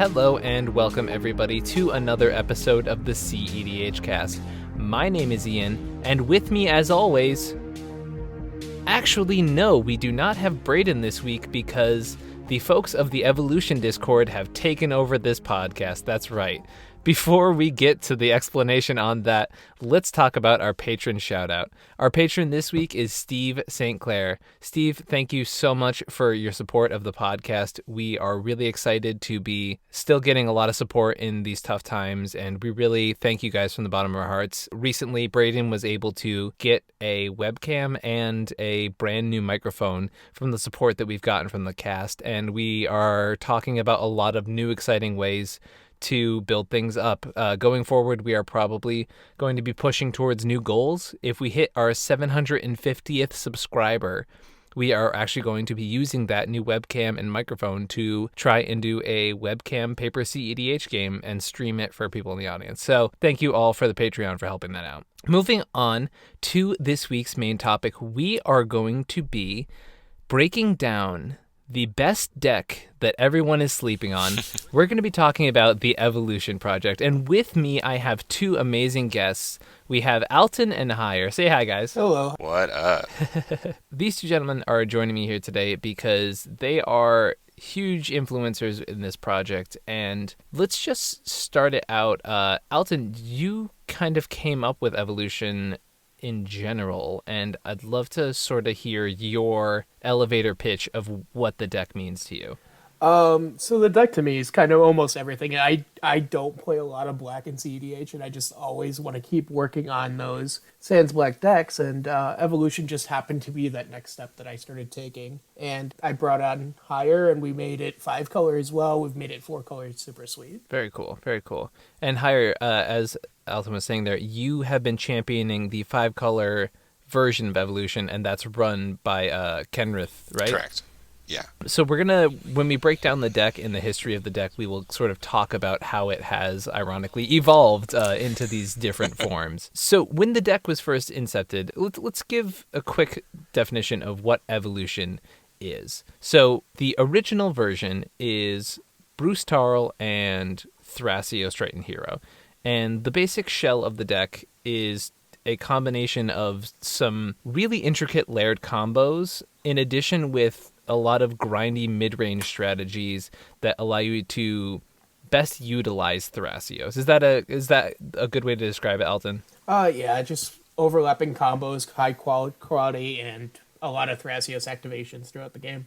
Hello and welcome everybody to another episode of the cEDH cast. My name is Ian, and with me as always... Actually, no, we do not have Brayden this week because the folks of the Evolution Discord have taken over this podcast. That's right. Before we get to the explanation on that, let's talk about our patron shout out. Our patron this week is Steve St. Clair. Steve, thank you so much for your support of the podcast. We are really excited to be still getting a lot of support in these tough times, and we really thank you guys from the bottom of our hearts. Recently, Brayden was able to get a webcam and a brand new microphone from the support that we've gotten from the cast, and we are talking about a lot of new exciting ways to build things up. Going forward, we are probably going to be pushing towards new goals. If we hit our 750th subscriber, we are actually going to be using that new webcam and microphone to try and do a webcam paper cEDH game and stream it for people in the audience. So thank you all for the Patreon for helping that out. Moving on to this week's main topic, we are going to be breaking down the best deck that everyone is sleeping on. We're going to be talking about the Evolution Project. And with me, I have two amazing guests. We have Altun and Higher. Say hi, guys. Hello. What up? These two gentlemen are joining me here today because they are huge influencers in this project. And let's just start it out. Altun, you kind of came up with Evolution in general, and I'd love to sort of hear your elevator pitch of what the deck means to you. So the deck to me is kind of almost everything. I don't play a lot of black in cEDH, and I just always want to keep working on those Sans Black decks, and Evolution just happened to be that next step that I started taking. And I brought on Higher, and we made it 5-color as well. We've made it 4-color. It's super sweet. Very cool, very cool. And Higher, as Alton was saying there, you have been championing the 5-color version of Evolution, and that's run by Kenrith, right? Correct. Yeah. So we're going to, when we break down the deck and the history of the deck, we will sort of talk about how it has, ironically, evolved into these different forms. So when the deck was first incepted, let's give a quick definition of what Evolution is. So the original version is Bruce Tarl and Thrasios Triton Hero. And the basic shell of the deck is a combination of some really intricate layered combos, in addition with a lot of grindy mid-range strategies that allow you to best utilize Thrasios. Is that a good way to describe it, Alton? Yeah, just overlapping combos, high quality, and a lot of Thrasios activations throughout the game.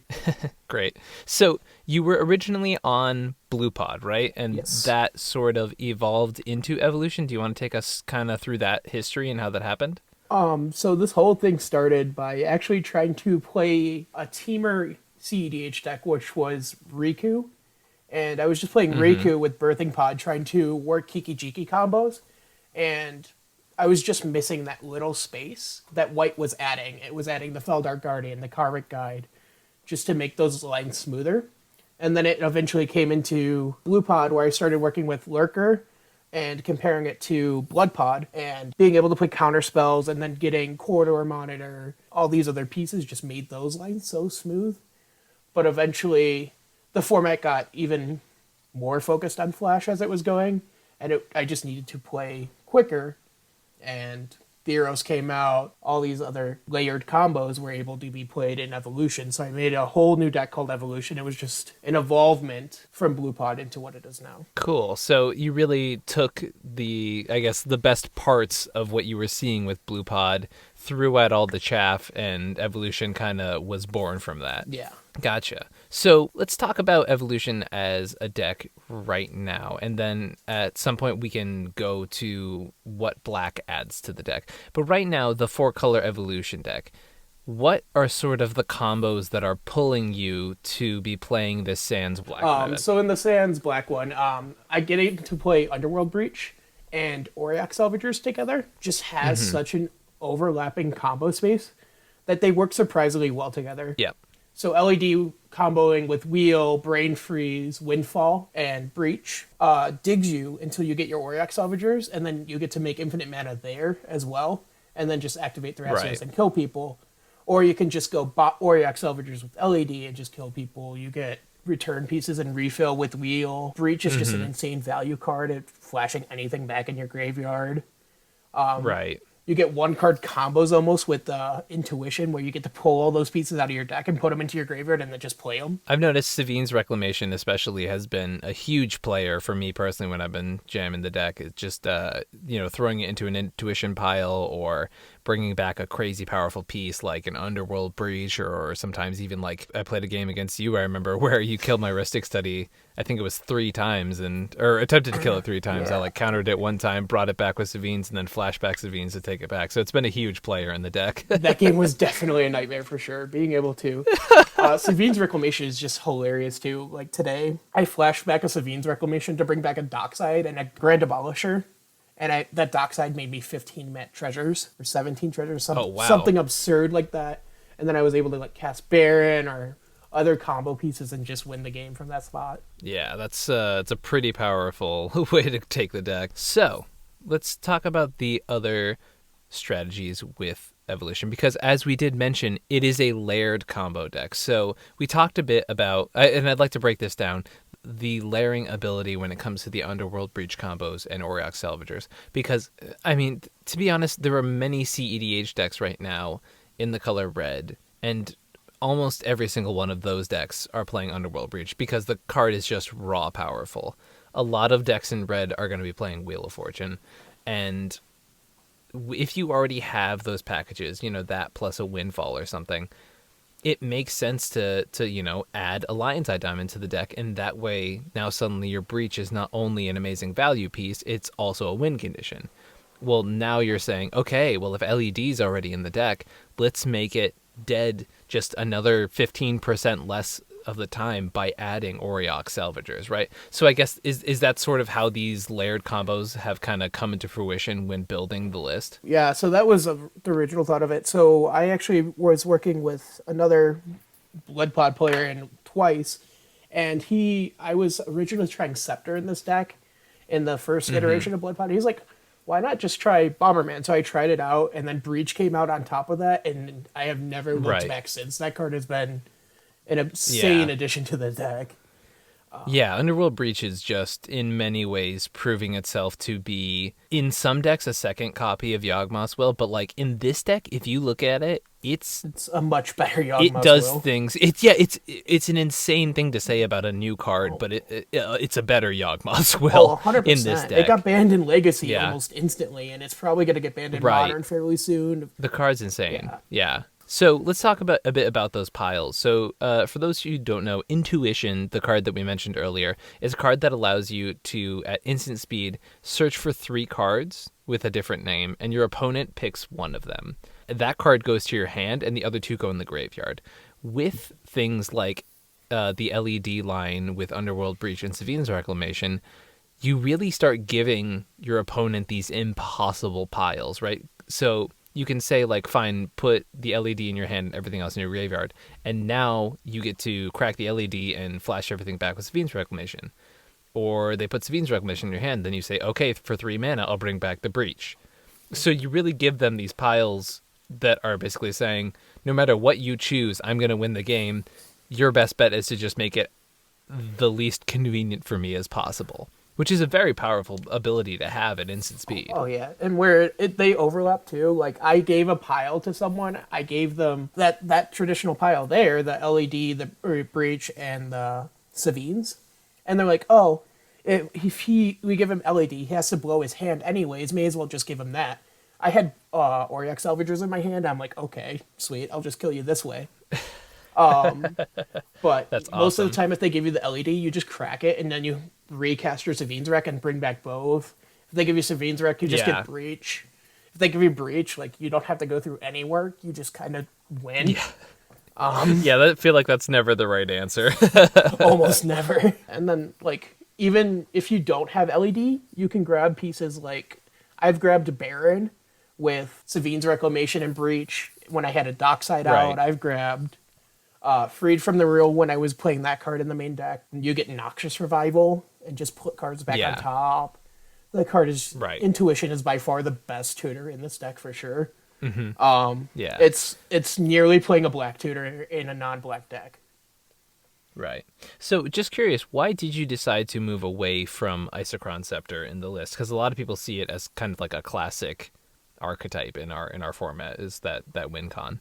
Great. So you were originally on Blue Pod, right? And Yes. That sort of evolved into Evolution. Do you want to take us kind of through that history and how that happened? So this whole thing started by actually trying to play a teamer cEDH deck, which was Riku. And I was just playing Riku with Birthing Pod, trying to work Kiki-Jiki combos. And I was just missing that little space that White was adding. It was adding the Feldark Guardian, the Karmic Guide, just to make those lines smoother. And then it eventually came into Blue Pod, where I started working with Lurker and comparing it to Blood Pod, and being able to play counter spells and then getting Corridor Monitor, all these other pieces just made those lines so smooth. But eventually the format got even more focused on Flash as it was going, and I just needed to play quicker, and Theros came out, all these other layered combos were able to be played in Evolution, so I made a whole new deck called Evolution. It was just an evolvement from Blue Pod into what it is now. Cool. So you really took the best parts of what you were seeing with Blue Pod, threw out all the chaff, and Evolution kind of was born from that. Yeah. Gotcha. So let's talk about Evolution as a deck right now, and then at some point we can go to what black adds to the deck. But right now, the 4-color Evolution deck, what are sort of the combos that are pulling you to be playing this Sans Black meta? So in the Sans Black one, I get able to play Underworld Breach and Auriok Salvagers together. Just has such an overlapping combo space that they work surprisingly well together. Yep. So LED comboing with Wheel, Brain Freeze, Windfall, and Breach digs you until you get your Auriok Salvagers, and then you get to make infinite mana there as well, and then just activate Thrasios and kill people. Or you can just go Auriok Salvagers with LED and just kill people. You get return pieces and refill with wheel. Breach is just an insane value card at flashing anything back in your graveyard. Right. You get one card combos almost with Intuition, where you get to pull all those pieces out of your deck and put them into your graveyard and then just play them. I've noticed Savine's Reclamation especially has been a huge player for me personally when I've been jamming the deck. It's just, throwing it into an Intuition pile or bringing back a crazy powerful piece like an Underworld Breach, or sometimes even like I played a game against you, I remember, where you killed my Ristic Study. I think it was 3 times, or attempted to kill it 3 times. Yeah. I countered it 1 time, brought it back with Savine's, and then flashback Savine's to take it back. So it's been a huge player in the deck. That game was definitely a nightmare for sure. Being able to. Savine's Reclamation is just hilarious too. Like today, I flashed back a Savine's Reclamation to bring back a Dockside and a Grand Abolisher. And that Dockside made me 15 Met Treasures, or 17 Treasures, something absurd like that. And then I was able to cast Baron or other combo pieces and just win the game from that spot. Yeah, it's a pretty powerful way to take the deck. So let's talk about the other strategies with Evolution, because as we did mention, it is a layered combo deck. So we talked a bit about, and I'd like to break this down, the layering ability when it comes to the Underworld Breach combos and Auriok Salvagers. Because, to be honest, there are many cEDH decks right now in the color red, and almost every single one of those decks are playing Underworld Breach because the card is just raw powerful. A lot of decks in red are going to be playing Wheel of Fortune, and if you already have those packages, that plus a Windfall or something, it makes sense to add a Lion's Eye Diamond to the deck, and that way now suddenly your Breach is not only an amazing value piece, it's also a win condition. Well, now you're saying, okay, well, if LED's already in the deck, let's make it dead just another 15% less of the time by adding Auriok Salvagers, right? So I guess, is that sort of how these layered combos have kind of come into fruition when building the list? Yeah, so that was the original thought of it. So I actually was working with another Bloodpod player twice, and I was originally trying Scepter in this deck in the first iteration of Bloodpod. He's like, why not just try Bomberman? So I tried it out, and then Breach came out on top of that, and I have never looked back since. That card has been an insane addition to the deck. Yeah, Underworld Breach is just, in many ways, proving itself to be, in some decks, a second copy of Yawgmoth's Will, but in this deck, if you look at it, it's a much better Yawgmoth's Will. It does things. It's an insane thing to say about a new card, but it's a better Yawgmoth's Will 100%. in this deck. It got banned in Legacy almost instantly, and it's probably going to get banned in Modern fairly soon. The card's insane. Yeah. So let's talk a bit about those piles. So for those who don't know, Intuition, the card that we mentioned earlier, is a card that allows you to, at instant speed, search for 3 cards with a different name, and your opponent picks one of them. That card goes to your hand, and the other 2 go in the graveyard. With things like the LED line with Underworld Breach and Savine's Reclamation, you really start giving your opponent these impossible piles, right? So you can say, fine, put the LED in your hand and everything else in your graveyard, and now you get to crack the LED and flash everything back with Savine's Reclamation. Or they put Savine's Reclamation in your hand, then you say, okay, for 3 mana, I'll bring back the Breach. So you really give them these piles that are basically saying, no matter what you choose, I'm going to win the game. Your best bet is to just make it the least convenient for me as possible, which is a very powerful ability to have at instant speed. Oh, yeah. And where they overlap, too. I gave a pile to someone. I gave them that traditional pile there, the LED, the Breach, and the Savine's. And they're like, oh, if we give him LED, he has to blow his hand anyways. May as well just give him that. I had Auriok Salvagers in my hand. I'm like, okay, sweet. I'll just kill you this way. But That's most awesome. of the time, if they give you the LED, you just crack it, and then you recast your Savine's Rec and bring back both. If they give you Savine's Rec, you just get Breach. If they give you Breach, you don't have to go through any work. You just kind of win. Yeah. I feel like that's never the right answer. Almost never. And then, even if you don't have LED, you can grab pieces I've grabbed Baron with Savine's Reclamation and Breach when I had a Dockside out. I've grabbed Freed from the Real when I was playing that card in the main deck. You get Noxious Revival and just put cards back on top. The card is... Intuition is by far the best tutor in this deck for sure. Mm-hmm. It's nearly playing a black tutor in a non-black deck. Right. So just curious, why did you decide to move away from Isochron Scepter in the list? Because a lot of people see it as kind of like a classic archetype in our format, is that win con.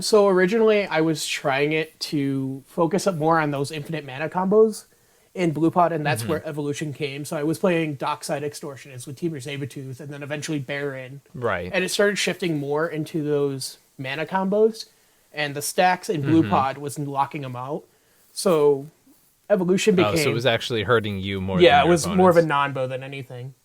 So originally I was trying it to focus up more on those infinite mana combos in Blue Pod, and that's where Evolution came. So I was playing Dockside Extortionist with Temur Sabertooth, and then eventually Baron. Right. And it started shifting more into those mana combos, and the stacks in Blue Pod was locking them out. So Evolution became... Oh, so it was actually hurting you more than Yeah, your it was opponents. more of a non-bow than anything.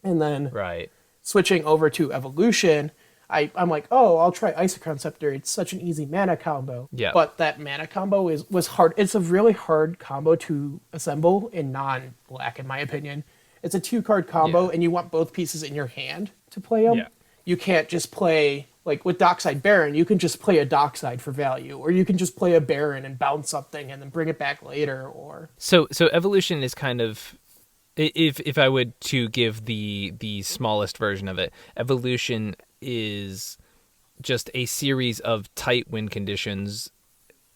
And then Right. switching over to Evolution, I'm like, oh, I'll try Isochron Scepter. It's such an easy mana combo. Yeah. But that mana combo was hard. It's a really hard combo to assemble in non-black, in my opinion. It's a 2-card combo, and you want both pieces in your hand to play them. Yeah. You can't just play, like with Dockside Baron, you can just play a Dockside for value, or you can just play a Baron and bounce something and then bring it back later, or... So Evolution is kind of, if I would to give the smallest version of it, Evolution is just a series of tight win conditions,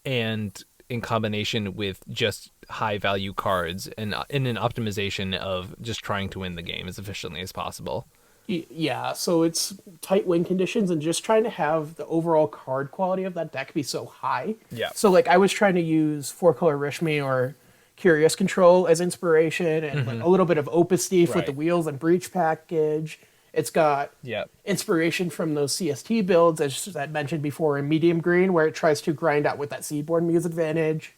and in combination with just high value cards, and in an optimization of just trying to win the game as efficiently as possible. Yeah, so it's tight win conditions and just trying to have the overall card quality of that deck be so high. Yeah. So like I was trying to use 4-color Rishmi or Curious Control as inspiration, and like a little bit of Opus Thief with the Wheels and Breach package. It's got inspiration from those CST builds, as I mentioned before, in Medium Green, where it tries to grind out with that Seedborn Muse advantage.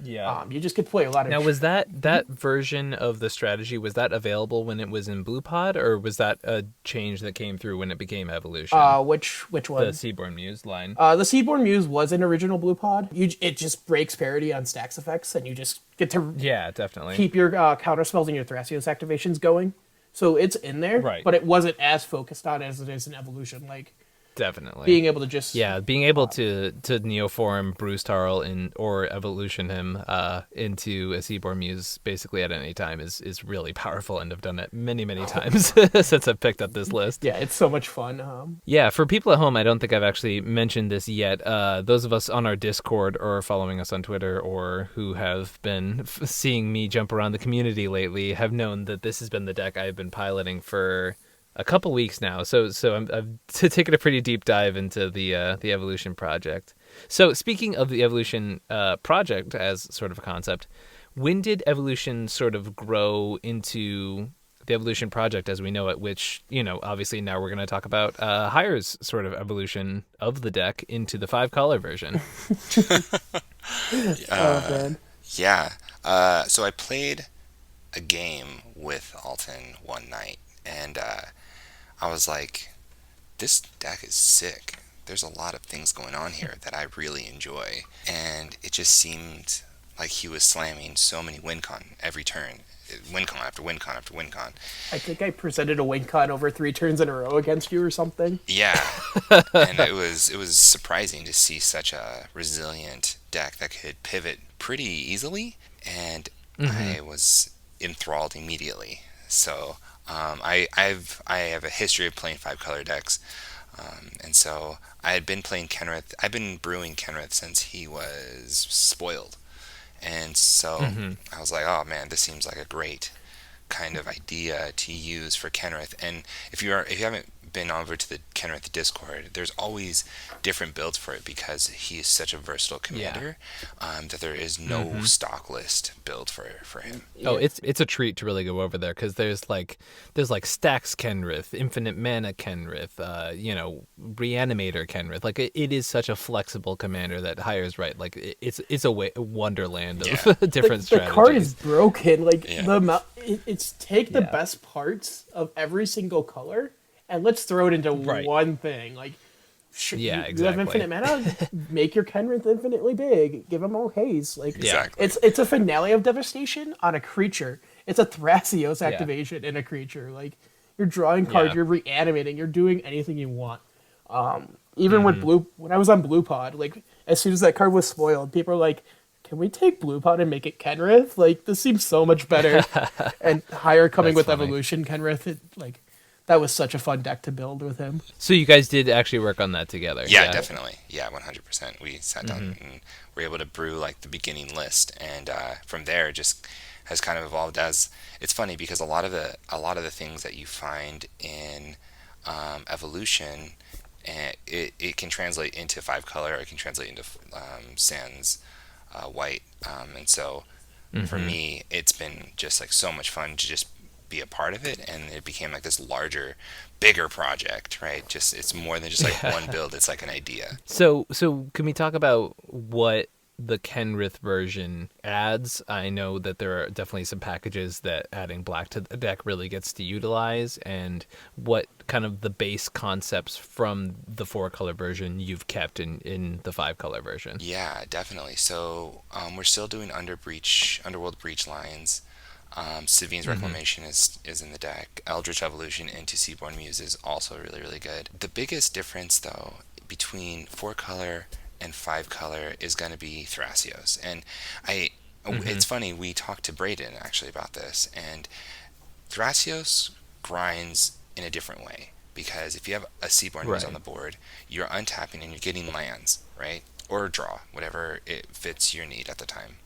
Yeah. You just could play a lot of... Now, was that version of the strategy, was that available when it was in Blue Pod, or was that a change that came through when it became Evolution? Which one? The Seedborn Muse line. The Seedborn Muse was in original Blue Pod. It just breaks parity on stacks effects, and you just get to definitely keep your counter spells and your Thrasios activations going. So it's in there, but it wasn't as focused on as it is in Evolution. Like, definitely being able to just... Yeah, being able to Neoform Bruce Tarl or Evolution him into a Seaborn Muse basically at any time is really powerful, and I've done it many, many times since I've picked up this list. Yeah, it's so much fun. Yeah, for people at home, I don't think I've actually mentioned this yet. Those of us on our Discord or following us on Twitter, or who have been seeing me jump around the community lately, have known that this has been the deck I've been piloting for a couple weeks now, so I've taken a pretty deep dive into the Evolution project. So speaking of the Evolution project as sort of a concept, when did Evolution sort of grow into the Evolution project as we know it? Which, obviously now we're going to talk about Hire's sort of evolution of the deck into the 5-color version. So I played a game with Altun one night, and I was like, this deck is sick. There's a lot of things going on here that I really enjoy. And it just seemed like he was slamming so many win con every turn. Win con after win con after win con. I think I presented a win con over 3 turns in a row against you or something. Yeah. And it was surprising to see such a resilient deck that could pivot pretty easily. And I was enthralled immediately. So... I have a history of playing 5-color decks, and so I had been playing Kenrith. I've been brewing Kenrith since he was spoiled, and so I was like, oh man, this seems like a great kind of idea to use for Kenrith. And if you haven't been over to the Kenrith Discord, there's always different builds for it because he is such a versatile commander that there is no stock list build for him. Oh, it's a treat to really go over there because there's like stacks Kenrith, infinite mana Kenrith, reanimator Kenrith. Like it is such a flexible commander that Hire's right. Like it's a wonderland of different strategies. The card is broken. Like it's take the best parts of every single color and let's throw it into one thing. Like, you have infinite mana, make your Kenrith infinitely big, give him all haze. Like, it's a finale of devastation on a creature. It's a Thrasios activation in a creature. Like, you're drawing cards, you're reanimating, you're doing anything you want. Even with when I was on Blue Pod, like, as soon as that card was spoiled, people were like, can we take Blue Pod and make it Kenrith? Like, this seems so much better. And Higher coming with funny. Evolution Kenrith, that was such a fun deck to build with him. So you guys did actually work on that together? Yeah, definitely. Yeah, 100%. We sat down and were able to brew like the beginning list, and from there it just has kind of evolved. As it's funny because a lot of the things that you find in evolution, it can translate into 5-color, or it can translate into sans white, and so for me it's been just like so much fun to just be a part of it, and it became like this larger, bigger project, right? Just it's more than just like one build, it's like an idea. So can we talk about what the Kenrith version adds? I know that there are definitely some packages that adding black to the deck really gets to utilize, and what kind of the base concepts from the 4-color version you've kept in the 5-color version. Yeah, definitely. So we're still doing Underworld Breach lines. Sivine's Reclamation is in the deck. Eldritch Evolution into Seaborn Muse is also really, really good. The biggest difference, though, between 4-color and 5-color is going to be Thrasios. And it's funny, we talked to Brayden actually about this, and Thrasios grinds in a different way, because if you have a Seaborn Muse on the board, you're untapping and you're getting lands, right? Or draw, whatever it fits your need at the time.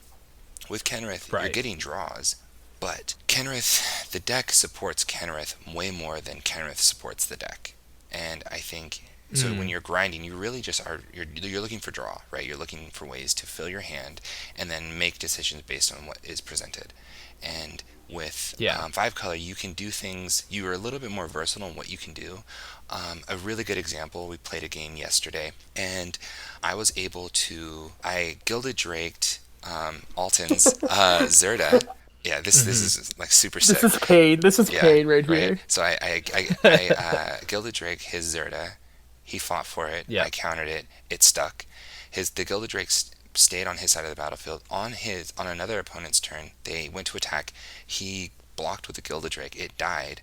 With Kenrith, you're getting draws, but Kenrith, the deck supports Kenrith way more than Kenrith supports the deck. And I think, so when you're grinding, you really just you're looking for draw, right? You're looking for ways to fill your hand and then make decisions based on what is presented. And with 5-color, you can do things, you are a little bit more versatile in what you can do. A really good example, we played a game yesterday, and I Gilded Draked Alton's Zerda. Yeah, this is like super sick. This is pain. This is pain right here. So I Gilded Drake his Zerda. He fought for it. I countered it. It stuck. The Gilded Drake stayed on his side of the battlefield. On another opponent's turn, they went to attack. He blocked with the Gilded Drake. It died.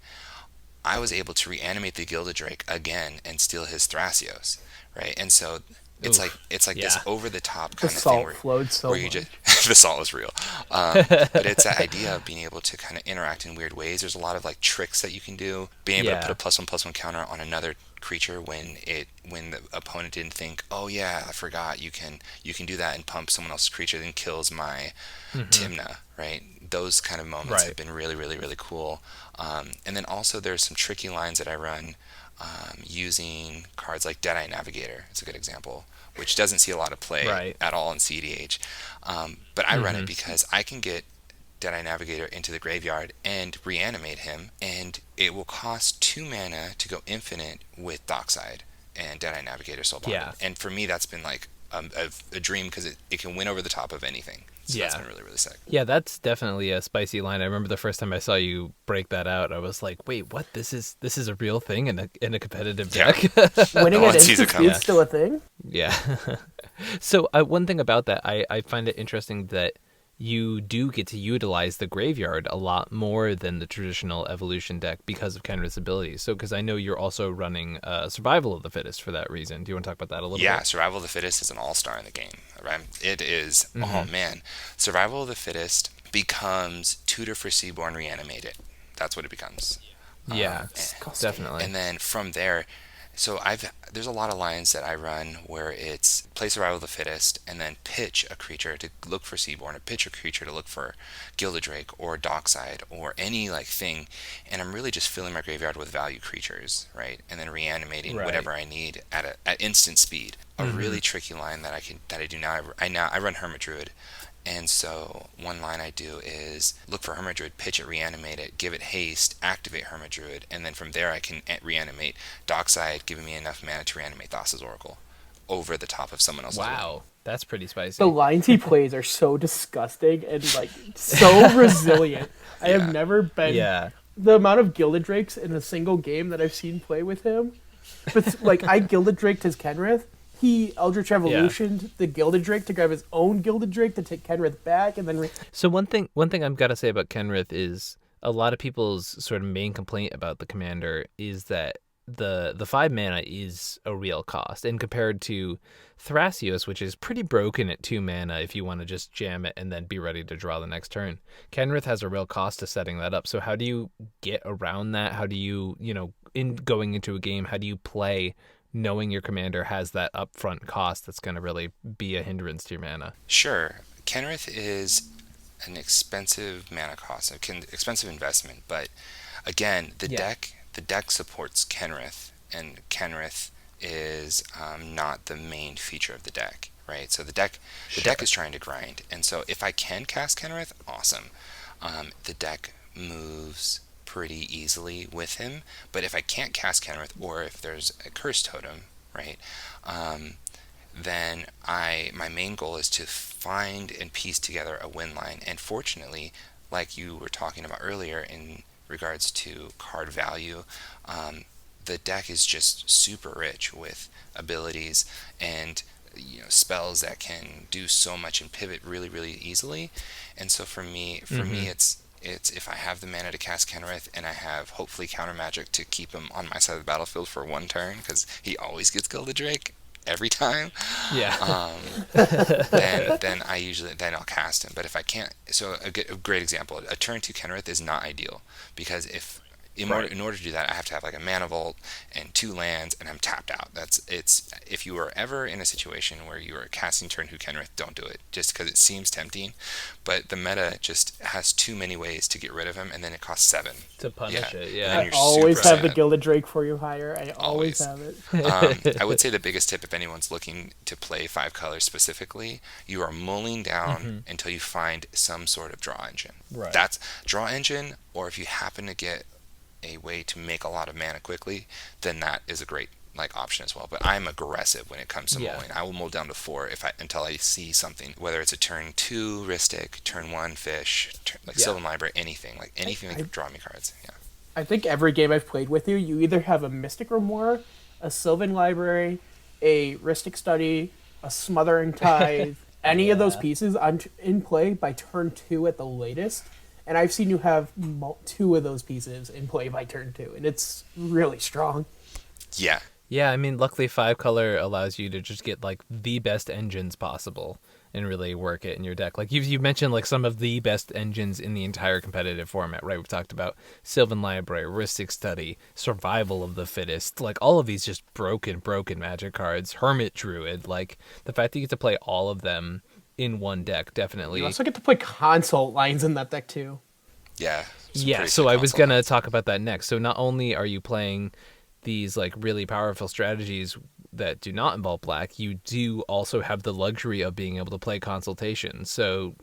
I was able to reanimate the Gilded Drake again and steal his Thrasios, right? And so it's like this over the top kind of thing where you just the salt is real, but it's that idea of being able to kind of interact in weird ways. There's a lot of like tricks that you can do, being able to put a +1/+1 counter on another creature when the opponent didn't think, oh yeah, I forgot you can do that and pump someone else's creature, then kills my Timna, right? Those kind of moments have been really, really, really cool. And then also there's some tricky lines that I run using cards like Deadeye Navigator. It's a good example, which doesn't see a lot of play at all in cEDH. But I run it because I can get Deadeye Navigator into the graveyard and reanimate him, and it will cost 2 mana to go infinite with Dockside and Deadeye Navigator Soulbonded. And for me, that's been like a dream, because it can win over the top of anything. So that's been really, really sick. Yeah, that's definitely a spicy line. I remember the first time I saw you break that out, I was like, wait, what? This is a real thing in a competitive deck? Winning at instance is still a thing? Yeah. So one thing about that, I find it interesting that you do get to utilize the graveyard a lot more than the traditional evolution deck because of Kenrith's abilities. So, because I know you're also running Survival of the Fittest for that reason. Do you want to talk about that a little bit? Yeah, Survival of the Fittest is an all-star in the game. Right? It is, oh man. Survival of the Fittest becomes Tutor for Seaborn Reanimated. That's what it becomes. Yeah, definitely. And then from there, so there's a lot of lines that I run where it's play Survival of the Fittest and then pitch a creature to look for Seaborn, or pitch a creature to look for Gilded Drake or Dockside or any like thing, and I'm really just filling my graveyard with value creatures, right? And then reanimating whatever I need at instant speed. A really tricky line that I do now. I run Hermit Druid. And so one line I do is look for Hermit Druid, pitch it, reanimate it, give it haste, activate Hermit Druid, and then from there I can reanimate Dockside, giving me enough mana to reanimate Thassa's Oracle over the top of someone else's. Wow, that's pretty spicy. The lines he plays are so disgusting and like so resilient. I have never been the amount of Gilded Drakes in a single game that I've seen play with him. But like I Gilded Draked his Kenrith. He Eldritch Evolutioned the Gilded Drake to grab his own Gilded Drake to take Kenrith back, and then... So one thing I've got to say about Kenrith is a lot of people's sort of main complaint about the commander is that the 5 mana is a real cost, and compared to Thrasios, which is pretty broken at 2 mana if you want to just jam it and then be ready to draw the next turn. Kenrith has a real cost to setting that up. So how do you get around that? How do you in going into a game, how do you play knowing your commander has that upfront cost that's going to really be a hindrance to your mana? Sure. Kenrith is an expensive mana cost, expensive investment, but again, the deck supports Kenrith, and Kenrith is not the main feature of the deck, right? So the deck is trying to grind, and so if I can cast Kenrith, awesome. The deck moves pretty easily with him, but if I can't cast Kenrith, or if there's a curse totem, right? Then my main goal is to find and piece together a win line. And fortunately, like you were talking about earlier in regards to card value, the deck is just super rich with abilities and spells that can do so much and pivot really, really easily. And so for me, it's if I have the mana to cast Kenrith and I have hopefully counter magic to keep him on my side of the battlefield for one turn, because he always gets Gilded Drake every time. Yeah. Then I'll cast him. But if I can't, so a great example, a turn 2 Kenrith is not ideal, because in order to do that, I have to have like a mana vault and 2 lands, and I'm tapped out. If you are ever in a situation where you are casting turn 2 Kenrith, don't do it, just because it seems tempting, but the meta just has too many ways to get rid of him, and then it costs 7 to punish it. Yeah, I always have the Gilded Drake for you, Higher. I always have it. I would say the biggest tip, if anyone's looking to play 5 colors specifically, you are mulling down until you find some sort of draw engine. Right. That's draw engine, or if you happen to get a way to make a lot of mana quickly, then that is a great option as well. But I'm aggressive when it comes to mulling. I will mull down to 4 until I see something, whether it's a turn 2 Ristic, turn 1 Fish, Sylvan Library, anything that can draw me cards. Yeah. I think every game I've played with you, you either have a Mystic Grimoire, a Sylvan Library, a Ristic Study, a Smothering Tithe, any of those pieces in play by turn 2 at the latest. And I've seen you have 2 of those pieces in play by turn 2, and it's really strong. Yeah. Yeah, I mean, luckily 5-color allows you to just get the best engines possible and really work it in your deck. Like you've mentioned some of the best engines in the entire competitive format, right? We've talked about Sylvan Library, Ristic Study, Survival of the Fittest, all of these just broken Magic cards, Hermit Druid, the fact that you get to play all of them in one deck, definitely. You also get to play consult lines in that deck too. Yeah. Yeah, so I was going to talk about that next. So not only are you playing these really powerful strategies that do not involve black, you do also have the luxury of being able to play consultation. So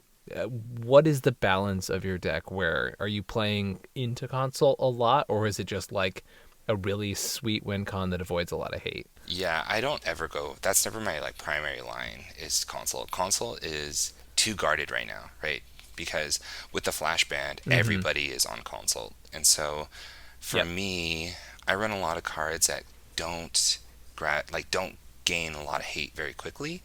what is the balance of your deck? Where are you playing into consult a lot, or is it just a really sweet win con that avoids a lot of hate? Yeah, I don't ever go. That's never my primary line is consult. Consult is too guarded right now, right? Because with the flash band, everybody is on consult, and so for me, I run a lot of cards that don't gain a lot of hate very quickly,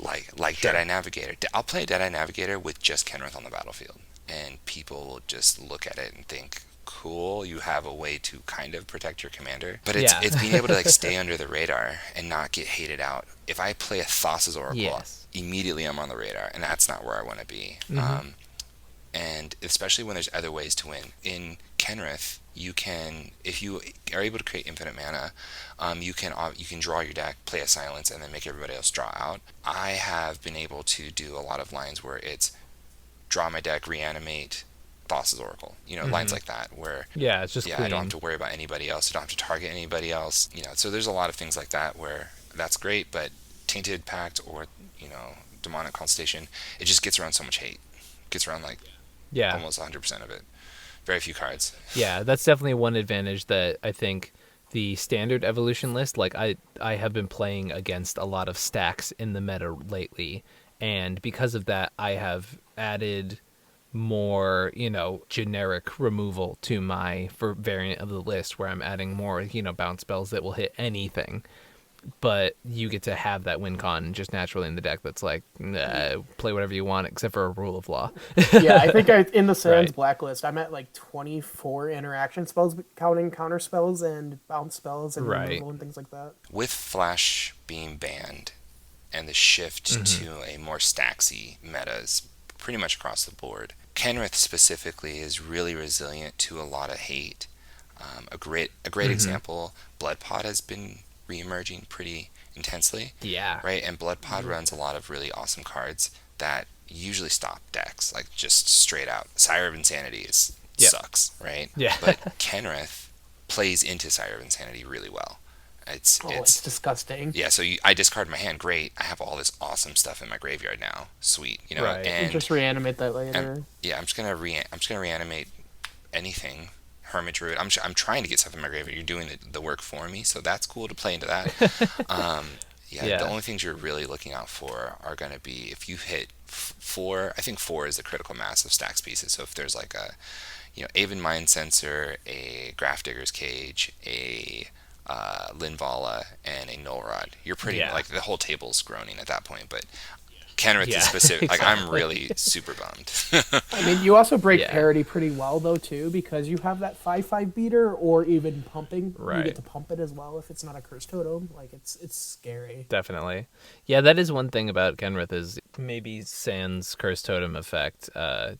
like Deadeye Navigator. I'll play Deadeye Navigator with just Kenrith on the battlefield, and people will just look at it and think, cool, you have a way to kind of protect your commander. But it's being able to stay under the radar and not get hated out. If I play a Thassa's Oracle, immediately I'm on the radar, and that's not where I want to be. And especially when there's other ways to win. In Kenrith, you can, if you are able to create infinite mana, you can draw your deck, play a silence, and then make everybody else draw out. I have been able to do a lot of lines where it's draw my deck, reanimate, Thassa's Oracle, lines like that, where it's just clean. I don't have to worry about anybody else, I don't have to target anybody else, so there's a lot of things like that where that's great, but Tainted Pact or Demonic Consultation, it just gets around so much hate. It gets around almost 100% of it. Very few cards. Yeah, that's definitely one advantage that I think the standard evolution list, I have been playing against a lot of stacks in the meta lately, and because of that I have added more, generic removal to my variant of the list, where I'm adding more, bounce spells that will hit anything. But you get to have that win con just naturally in the deck that's play whatever you want except for a rule of law. Yeah, I think in the Sans blacklist, I'm at 24 interaction spells, counting counter spells and bounce spells and removal and things like that. With Flash being banned and the shift to a more stacksy metas pretty much across the board, Kenrith specifically is really resilient to a lot of hate. A great example, Blood Pod has been reemerging pretty intensely. Yeah. Right? And Blood Pod runs a lot of really awesome cards that usually stop decks, like just straight out. Sire of Insanity sucks, right? Yeah. But Kenrith plays into Sire of Insanity really well. It's disgusting. Yeah, so I discard my hand, great. I have all this awesome stuff in my graveyard now. Sweet, Right. And just reanimate that later. I'm just gonna reanimate anything. Hermit Root. I'm trying to get stuff in my graveyard. You're doing the work for me, so that's cool to play into that. The only things you're really looking out for are going to be if you hit 4. I think 4 is the critical mass of stacks pieces. So if there's like a, Aven Mind Sensor, a Grafdigger's Cage, a Linvala, and a Null Rod, you're pretty like the whole table's groaning at that point. But Kenrith is specific. Exactly. Like I'm really super bummed. I mean, you also break parity pretty well though too, because you have that 5/5 beater or even pumping. Right. You get to pump it as well if it's not a curse totem. Like it's scary. Definitely. Yeah, that is one thing about Kenrith is maybe sans curse totem effect.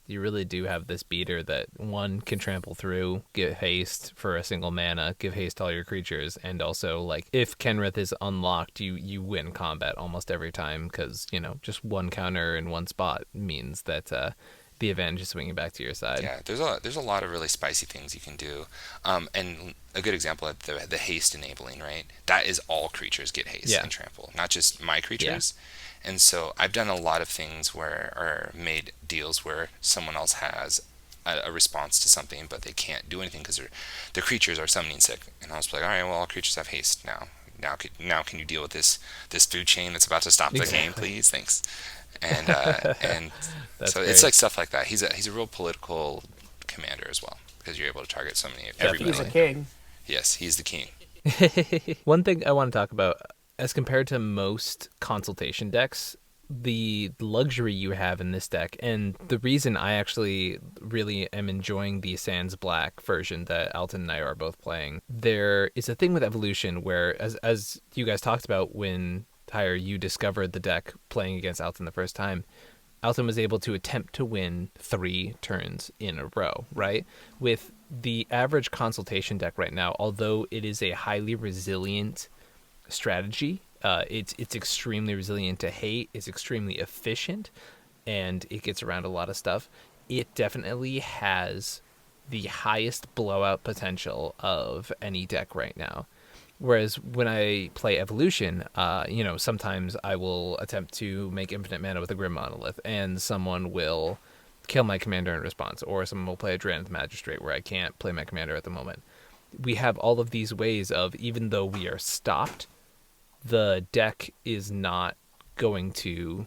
You really do have this beater that one can trample through, get haste for a single mana, give haste to all your creatures, and also like if Kenrith is unlocked, you win combat almost every time because just one counter in one spot means that the advantage is swinging back to your side. Yeah, there's a lot of really spicy things you can do, and a good example of the haste enabling, right? That is all creatures get haste and trample, not just my creatures. Yeah. And so I've done a lot of things or made deals where someone else has a response to something, but they can't do anything because their creatures are summoning sick. And I was like, all right, well, all creatures have haste now. Now can you deal with this food chain that's about to stop the game, please? Thanks. And so great. It's like stuff like that. He's a real political commander as well because you're able to target so many everybody. He's a king. Yes, he's the king. One thing I want to talk about, as compared to most consultation decks, the luxury you have in this deck, and the reason I actually really am enjoying the Sans Black version that Altun and I are both playing, there is a thing with evolution where, as you guys talked about when, Higher, you discovered the deck playing against Altun the first time, Altun was able to attempt to win 3 turns in a row, right? With the average consultation deck right now, although it is a highly resilient strategy, it's extremely resilient to hate, it's extremely efficient, and it gets around a lot of stuff. It definitely has the highest blowout potential of any deck right now. Whereas when I play Evolution, sometimes I will attempt to make infinite mana with a Grim Monolith, and someone will kill my commander in response, or someone will play a Drannith Magistrate where I can't play my commander at the moment. We have all of these ways of, even though we are stopped, the deck is not going to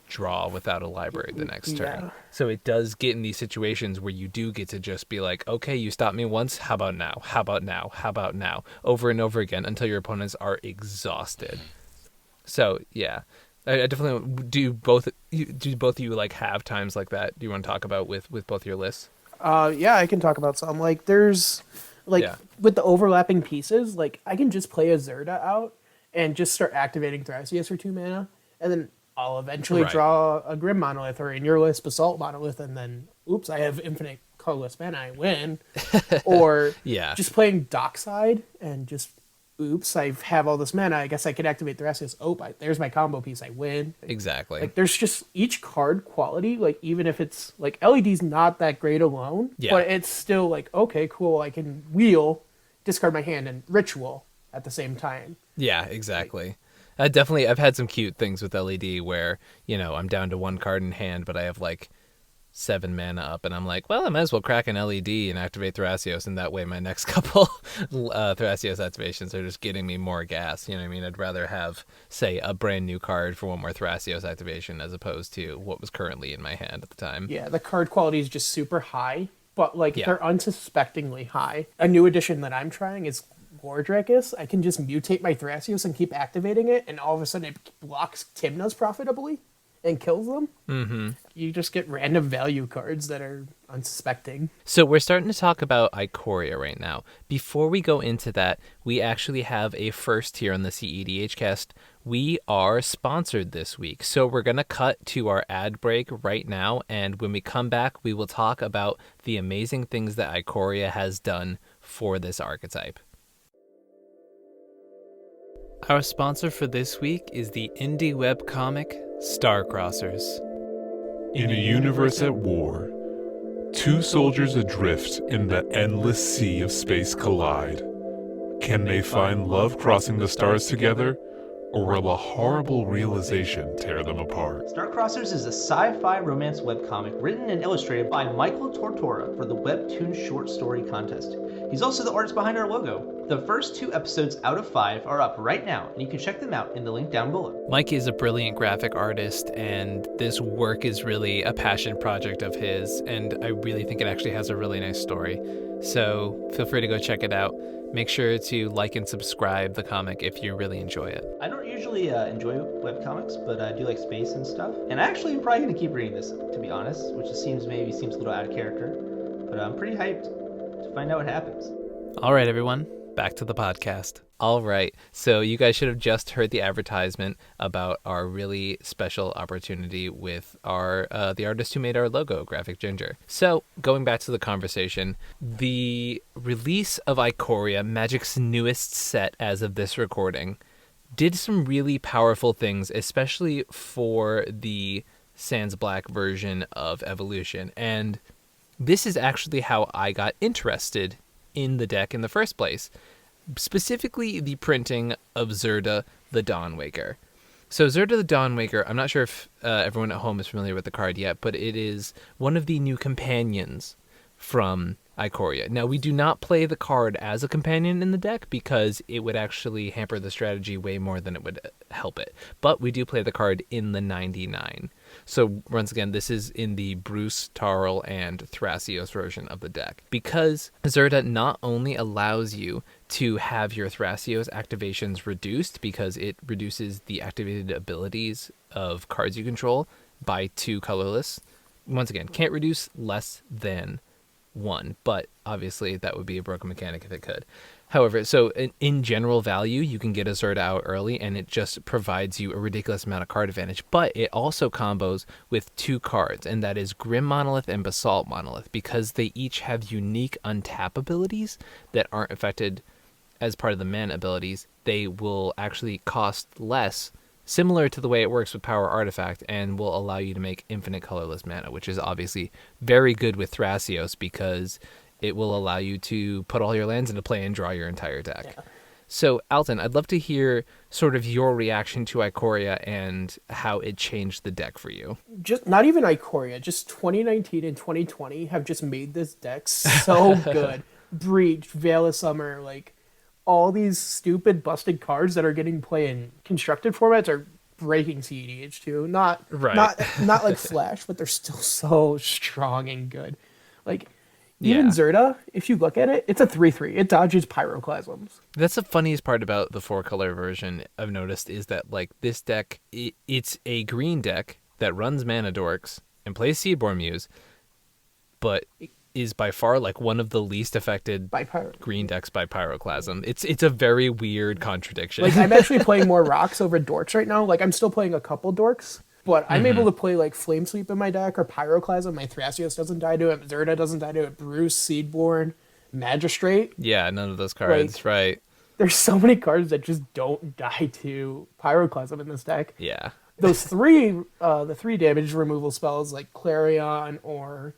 draw without a library the next turn. So it does get in these situations where you do get to just be like, okay, you stopped me once, how about now? How about now? How about now? Over and over again until your opponents are exhausted. So, yeah. I definitely do both of you like have times like that? Do you want to talk about with both your lists? Yeah, I can talk about some. Like there's with the overlapping pieces, like I can just play a Zerda out and just start activating Thrasios for 2 mana, and then I'll eventually draw a Grim Monolith, or in your list, Basalt Monolith, and then, oops, I have infinite colorless mana, I win. Or just playing Dockside, and just, oops, I have all this mana, I guess I could activate Thrasios. Oh, there's my combo piece, I win. Exactly. Like, there's just each card quality, like, even if it's, like, LED's not that great alone, but it's still like, okay, cool, I can wheel, discard my hand, and ritual at the same time. Yeah, exactly. I've had some cute things with LED where, I'm down to 1 card in hand, but I have like 7 mana up, and I'm like, well, I might as well crack an LED and activate Thrasios, and that way my next couple Thrasios activations are just getting me more gas. You know what I mean? I'd rather have, say, a brand new card for 1 more Thrasios activation as opposed to what was currently in my hand at the time. Yeah, the card quality is just super high, but they're unsuspectingly high. A new addition that I'm trying is Gordrakis. I can just mutate my Thrasios and keep activating it, and all of a sudden it blocks Tymnas profitably and kills them. Mm-hmm. You just get random value cards that are unsuspecting. So we're starting to talk about Ikoria right now. Before we go into that, we actually have a first here on the cEDH cast we are sponsored this week. So we're going to cut to our ad break right now, and when we come back, we will talk about the amazing things that Ikoria has done for this archetype. Our sponsor for this week is the indie webcomic Starcrossers. In a universe at war, two soldiers adrift in the endless sea of space collide. Can they find love crossing the stars together, or will a horrible realization tear them apart? Starcrossers is a sci-fi romance webcomic written and illustrated by Michael Tortora for the Webtoon Short Story Contest. He's also the artist behind our logo. The first 2 episodes out of 5 are up right now, and you can check them out in the link down below. Mike is a brilliant graphic artist, and this work is really a passion project of his, and I really think it actually has a really nice story. So feel free to go check it out. Make sure to like and subscribe the comic if you really enjoy it. I don't usually enjoy webcomics, but I do like space and stuff. And actually, I'm probably going to keep reading this, to be honest, which seems a little out of character. But I'm pretty hyped to find out what happens. All right, everyone, back to the podcast. All right, so you guys should have just heard the advertisement about our really special opportunity with our the artist who made our logo, Graphic Ginger. So, going back to the conversation, the release of Ikoria, Magic's newest set as of this recording, did some really powerful things, especially for the Sans Black version of Evolution. And this is actually how I got interested in the deck in the first place. Specifically the printing of Zerda the Dawnwaker. So Zerda the Dawnwaker, I'm not sure if everyone at home is familiar with the card yet, but it is one of the new companions from Ikoria. Now, we do not play the card as a companion in the deck because it would actually hamper the strategy way more than it would help it. But we do play the card in the 99. So once again, this is in the Bruce, Tarl, and Thrasios version of the deck. Because Zerda not only allows you to have your Thrasios activations reduced because it reduces the activated abilities of cards you control by 2 colorless. Once again, can't reduce less than 1, but obviously that would be a broken mechanic if it could. However, so in general value, you can get a Zerda out early and it just provides you a ridiculous amount of card advantage, but it also combos with 2 cards, and that is Grim Monolith and Basalt Monolith, because they each have unique untap abilities that aren't affected as part of the mana abilities. They will actually cost less, similar to the way it works with Power Artifact, and will allow you to make infinite colorless mana, which is obviously very good with Thrasios because it will allow you to put all your lands into play and draw your entire deck. Yeah. So, Alton, I'd love to hear sort of your reaction to Ikoria and how it changed the deck for you. Just not even Ikoria, just 2019 and 2020 have just made this deck so good. Breach, Veil of Summer, like all these stupid busted cards that are getting play in constructed formats are breaking cEDH too. Not like Flash, but they're still so strong and good. Like even Zerda, if you look at it, it's a 3/3. It dodges Pyroclasms. That's the funniest part about the 4-color version I've noticed is that like this deck, it's a green deck that runs Mana Dorks and plays Seedborn Muse, but is by far like one of the least affected by green decks by Pyroclasm. It's a very weird contradiction. Like I'm actually playing more Rocks over Dorks right now. Like I'm still playing a couple Dorks, but I'm able to play like Flame Sweep in my deck or Pyroclasm. My Thrasios doesn't die to it. Zerda doesn't die to it. Bruce, Seedborn, Magistrate. Yeah, none of those cards, like, right. There's so many cards that just don't die to Pyroclasm in this deck. Yeah. Those the 3 damage removal spells like Clarion or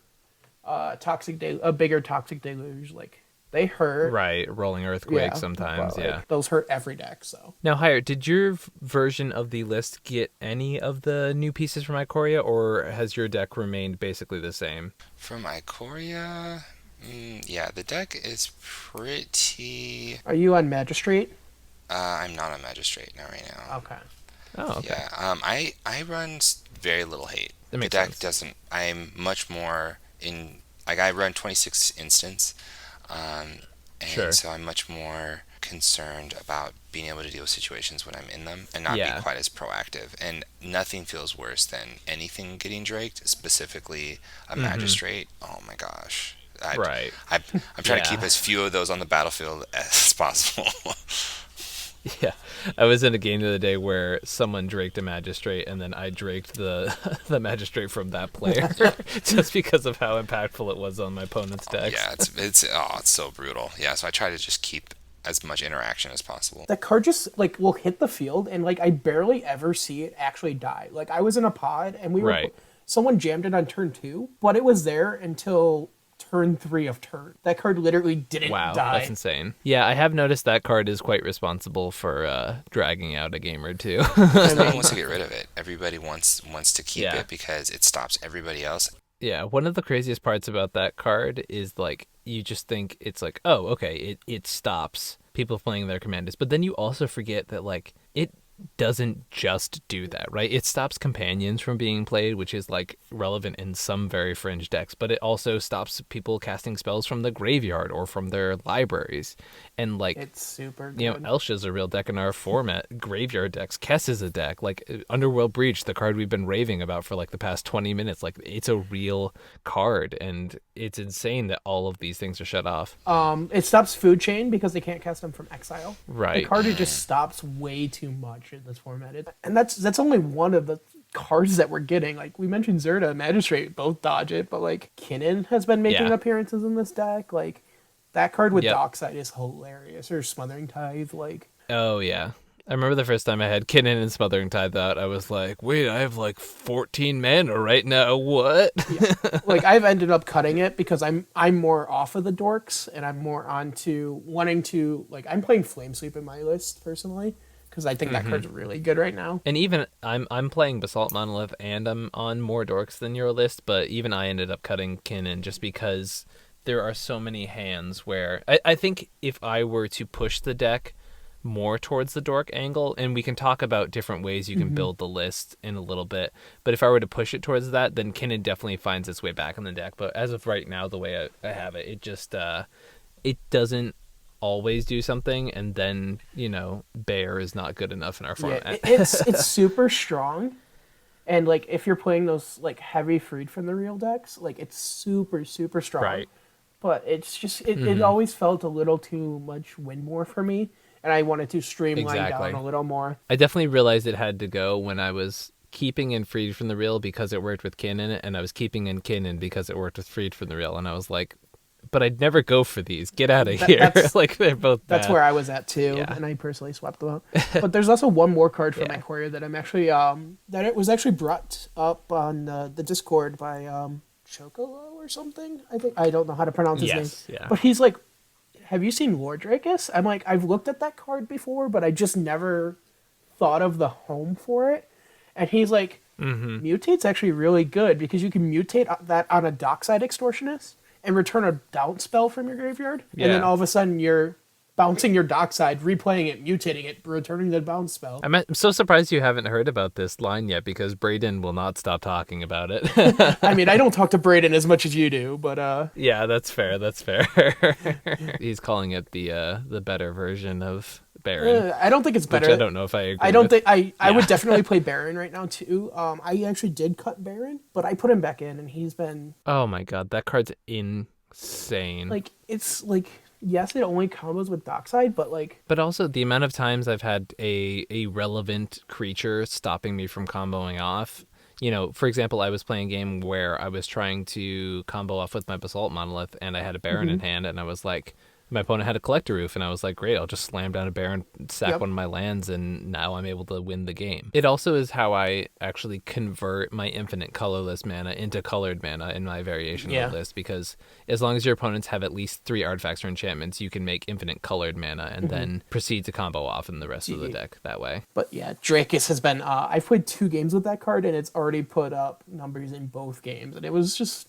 a bigger Toxic Deluge, like they hurt. Right, Rolling Earthquake sometimes, but, like, those hurt every deck, so. Now, Higher, did your version of the list get any of the new pieces from Ikoria, or has your deck remained basically the same? From Ikoria, yeah, the deck is pretty... Are you on Magistrate? I'm not on Magistrate now right now. Okay. Oh, okay. Yeah, I run very little hate. That makes the deck sense. doesn't... I'm much more in... Like, I run 26 instance, and so I'm much more concerned about being able to deal with situations when I'm in them and not be quite as proactive. And nothing feels worse than anything getting draked, specifically a Magistrate. Oh my gosh. I'm trying to keep as few of those on the battlefield as possible. Yeah, I was in a game the other day where someone draked a magistrate, and then I draked the the magistrate from that player just because of how impactful it was on my opponent's decks. Yeah, it's so brutal. Yeah, so I try to just keep as much interaction as possible. That card just like will hit the field, and like I barely ever see it actually die. Like I was in a pod, and someone jammed it on turn 2, but it was there until turn 3 of turn. That card literally didn't die. Wow, that's insane. Yeah, I have noticed that card is quite responsible for dragging out a game or two. No one wants to get rid of it. Everybody wants to keep it because it stops everybody else. Yeah, one of the craziest parts about that card is like you just think it's like, oh, okay, it stops people playing their commanders, but then you also forget that like it doesn't just do that, right? It stops companions from being played, which is like relevant in some very fringe decks, but it also stops people casting spells from the graveyard or from their libraries. And like it's super good. You know, Elsha's a real deck in our format. Graveyard decks, Kess is a deck. Like Underworld Breach, the card we've been raving about for like the past 20 minutes, like it's a real card, and it's insane that all of these things are shut off. It stops Food Chain because they can't cast them from exile. Right. The card just stops way too much in this format. And that's only one of the cards that we're getting. Like we mentioned Zerda and Magistrate both dodge it, but like Kinnan has been making appearances in this deck. Like that card with Dockside is hilarious. Or Smothering Tithe, like oh yeah. I remember the first time I had Kinnan and Smothering Tithe out, I was like, wait, I have like 14 mana right now, what? Like I've ended up cutting it because I'm more off of the dorks, and I'm more onto wanting to, like I'm playing Flame Sweep in my list personally, because I think that card's really good right now. And even I'm playing Basalt Monolith, and I'm on more dorks than your list, but even I ended up cutting Kinnan just because there are so many hands where I think if I were to push the deck more towards the dork angle, and we can talk about different ways you can build the list in a little bit, but if I were to push it towards that, then Kinnan definitely finds its way back in the deck. But as of right now, the way I have it, it just it doesn't always do something, and then you know Bear is not good enough in our format. It's super strong, and like if you're playing those like heavy Freed from the Real decks, like it's super strong, right? But it's just it always felt a little too much Windmore for me, and I wanted to streamline down a little more. I definitely realized it had to go when I was keeping in Freed from the Real because it worked with Kinnan, and I was keeping in Kinnan because it worked with Freed from the Real, and I was like, but I'd never go for these. Get out of here. Like they're both bad. That's where I was at too, and I personally swept them up. But there's also one more card for my Courier that I'm actually that it was actually brought up on the Discord by Chocolo or something. I don't know how to pronounce his name. Yeah. But he's like, have you seen Lord Drakus? I'm like, I've looked at that card before, but I just never thought of the home for it. And he's like, Mutate's actually really good because you can mutate that on a Dockside Extortionist and return a down spell from your graveyard. And then all of a sudden you're bouncing your Dockside, replaying it, mutating it, returning the bounce spell. I'm so surprised you haven't heard about this line yet, because Braden will not stop talking about it. I mean, I don't talk to Braden as much as you do, but yeah, that's fair. He's calling it the better version of Baron. I don't think it's better. Which I don't know if I agree I don't with. think I would definitely play Baron right now too. I actually did cut Baron, but I put him back in, and he's been. Oh my god, that card's insane. Like it's like. Yes, it only combos with Dockside, but like... But also, the amount of times I've had a relevant creature stopping me from comboing off. You know, for example, I was playing a game where I was trying to combo off with my Basalt Monolith, and I had a Baron in hand, and I was like... My opponent had a Collector Roof, and I was like, great, I'll just slam down a Baron, sack one of my lands, and now I'm able to win the game. It also is how I actually convert my infinite colorless mana into colored mana in my variation list, because as long as your opponents have at least 3 artifacts or enchantments, you can make infinite colored mana and then proceed to combo off in the rest of the deck that way. But yeah, Drakus has been... I've played 2 games with that card, and it's already put up numbers in both games, and it was just...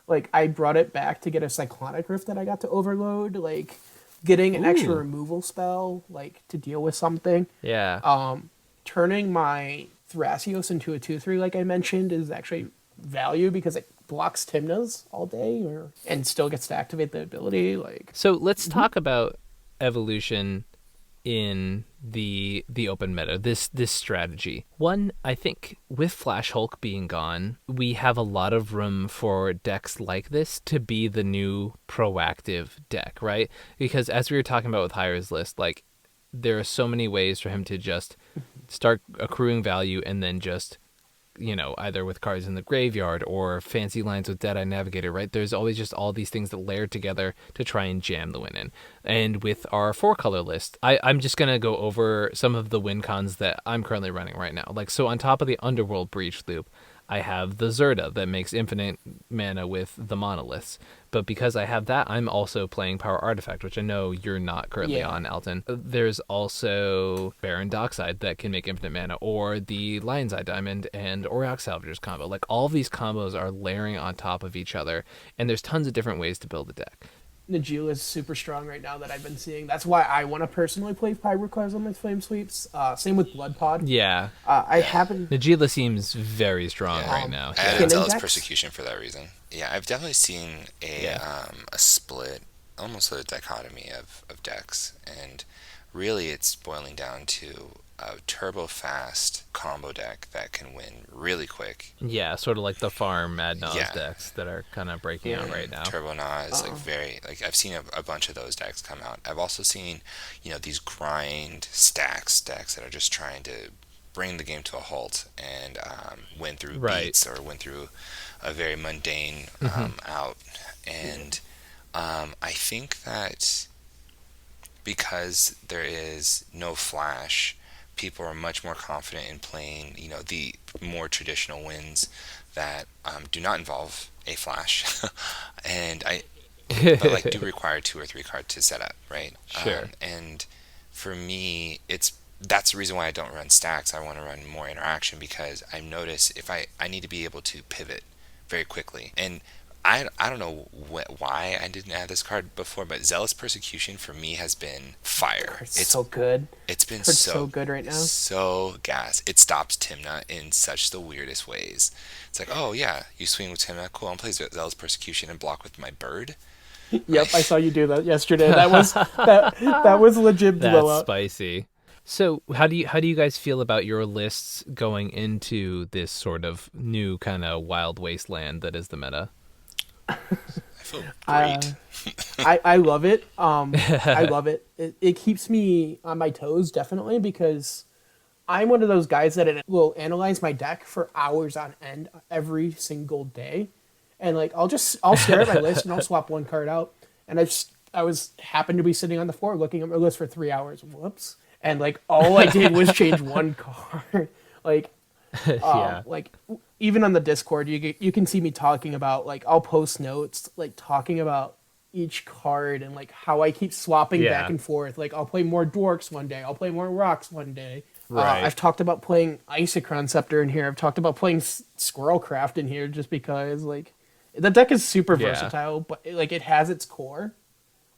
Like, I brought it back to get a Cyclonic Rift that I got to overload, like, getting an extra removal spell, like, to deal with something. Yeah. Turning my Thrasios into a 2/3, like I mentioned, is actually value because it blocks Tymna's all day and still gets to activate the ability. Like, so let's talk about evolution in the open meta, this strategy. One, I think with Flash Hulk being gone, we have a lot of room for decks like this to be the new proactive deck, right? Because as we were talking about with Hire's list, like there are so many ways for him to just start accruing value and then just, either with cards in the graveyard or fancy lines with Deadeye Navigator, right? There's always just all these things that layer together to try and jam the win in. And with our 4-color list, I'm just going to go over some of the win cons that I'm currently running right now. Like, so on top of the Underworld Breach loop, I have the Zerda that makes infinite mana with the monoliths. But because I have that, I'm also playing Power Artifact, which I know you're not currently on, Alton. There's also Baron Dockside that can make infinite mana, or the Lion's Eye Diamond and Aurochs Salvagers combo. Like, all of these combos are layering on top of each other, and there's tons of different ways to build a deck. Najila is super strong right now that I've been seeing. That's why I want to personally play Pyroclasm on my Flame Sweeps. Same with Blood Pod. Yeah. I haven't... Najila seems very strong right now. I added Zealous Persecution for that reason. Yeah, I've definitely seen a split, almost a dichotomy of decks. And really it's boiling down to a turbo fast combo deck that can win really quick. Yeah, sort of like the farm Mad Nas decks that are kind of breaking out right now. Turbo Nas, I've seen a bunch of those decks come out. I've also seen, these grind stacks decks that are just trying to bring the game to a halt and win through beats or win through a very mundane out. And I think that because there is no flash, people are much more confident in playing, the more traditional wins that do not involve a flash, and but do require 2 or 3 cards to set up, right? Sure. And for me, that's the reason why I don't run stacks. I want to run more interaction because I notice if I need to be able to pivot very quickly. And I don't know why I didn't add this card before, but Zealous Persecution for me has been fire. It's so good. It's been so good right now. So gas. It stops Timna in such the weirdest ways. It's like, oh yeah, you swing with Timna, cool. I'm playing Zealous Persecution and block with my bird. Yep, I saw you do that yesterday. That was that was legit blowout. That's spicy. So how do you guys feel about your lists going into this sort of new kind of wild wasteland that is the meta? I feel great. I love it. I love it. It keeps me on my toes, definitely, because I'm one of those guys that will analyze my deck for hours on end every single day. And I'll stare at my list and I'll swap one card out. And I happened to be sitting on the floor looking at my list for 3 hours. Whoops. And all I did was change one card. Even on the Discord, you can see me talking about I'll post notes talking about each card and how I keep swapping back and forth. I'll play more Dwarks one day, I'll play more Rocks one day. Right. I've talked about playing Isochron Scepter in here. I've talked about playing Squirrelcraft in here just because the deck is super versatile, but it has its core,